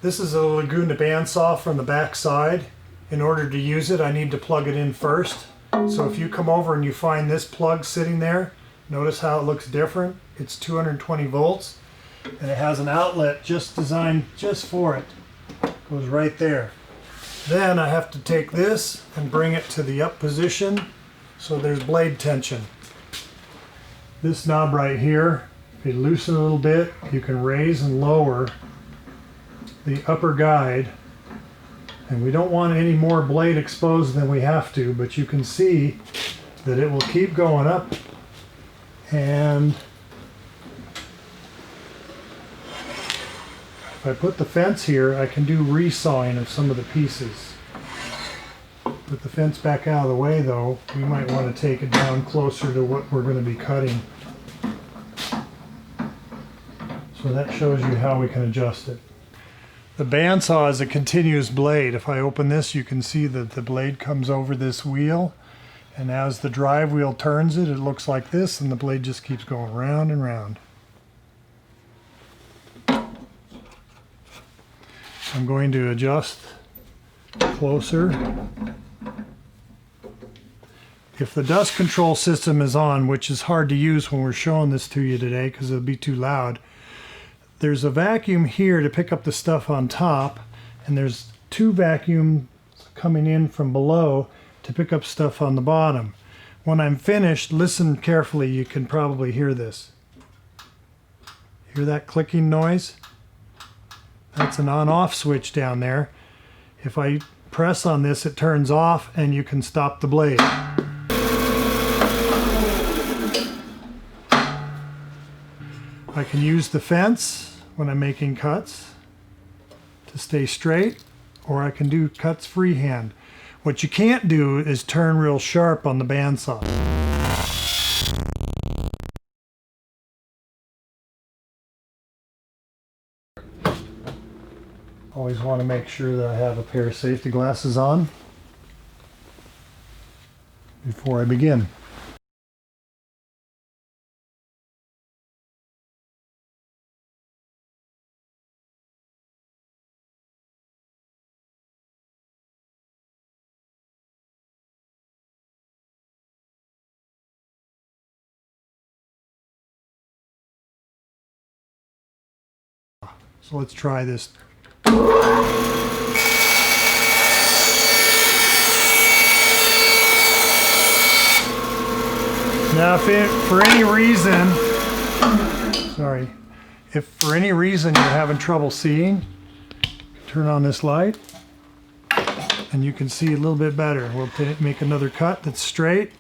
This is a Laguna bandsaw from the back side. In order to use it, I need to plug it in first. So if you come over and you find this plug sitting there, notice how it looks different. It's 220 volts and it has an outlet just designed just for it. Goes right there. Then I have to take this and bring it to the up position so there's blade tension. This knob right here, if you loosen a little bit, you can raise and lower the upper guide, and we don't want any more blade exposed than we have to, but you can see that it will keep going up. And if I put the fence here, I can do resawing of some of the pieces. Put the fence back out of the way though, we might want to take it down closer to what we're going to be cutting. So that shows you how we can adjust it. The bandsaw is a continuous blade. If I open this, you can see that the blade comes over this wheel, and as the drive wheel turns it, it looks like this, and the blade just keeps going round and round. I'm going to adjust closer. If the dust control system is on, which is hard to use when we're showing this to you today because it'll be too loud, there's a vacuum here to pick up the stuff on top, and there's two vacuums coming in from below to pick up stuff on the bottom. When I'm finished, listen carefully, you can probably hear this. Hear that clicking noise? That's an on-off switch down there. If I press on this, it turns off and you can stop the blade. I can use the fence when I'm making cuts to stay straight, or I can do cuts freehand. What you can't do is turn real sharp on the bandsaw. Always want to make sure that I have a pair of safety glasses on before I begin. So let's try this. Now if for any reason you're having trouble seeing, turn on this light and you can see a little bit better. We'll make another cut that's straight.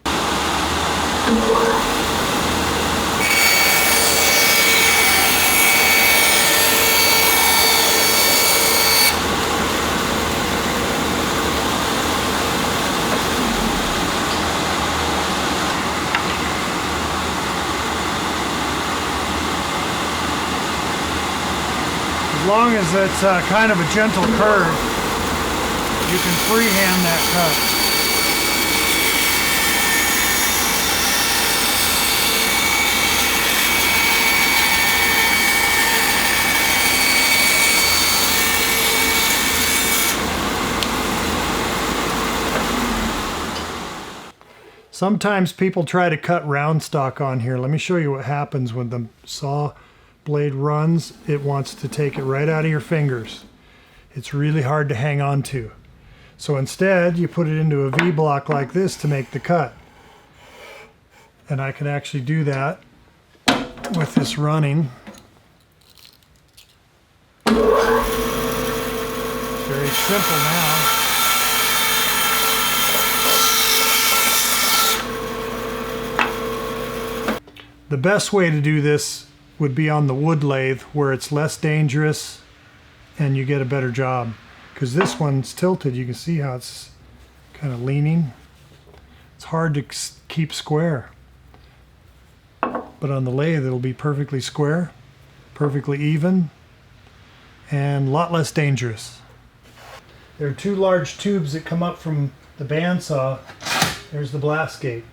As long as it's kind of a gentle curve, you can freehand that cut. Sometimes people try to cut round stock on here. Let me show you what happens when the saw blade runs. It wants to take it right out of your fingers. It's really hard to hang on to. So instead you put it into a V block like this to make the cut. And I can actually do that with this running. Very simple now. The best way to do this would be on the wood lathe, where it's less dangerous and you get a better job. Because this one's tilted, you can see how it's kind of leaning. It's hard to keep square. But on the lathe it'll be perfectly square, perfectly even, and a lot less dangerous. There are two large tubes that come up from the bandsaw. There's the blast gate.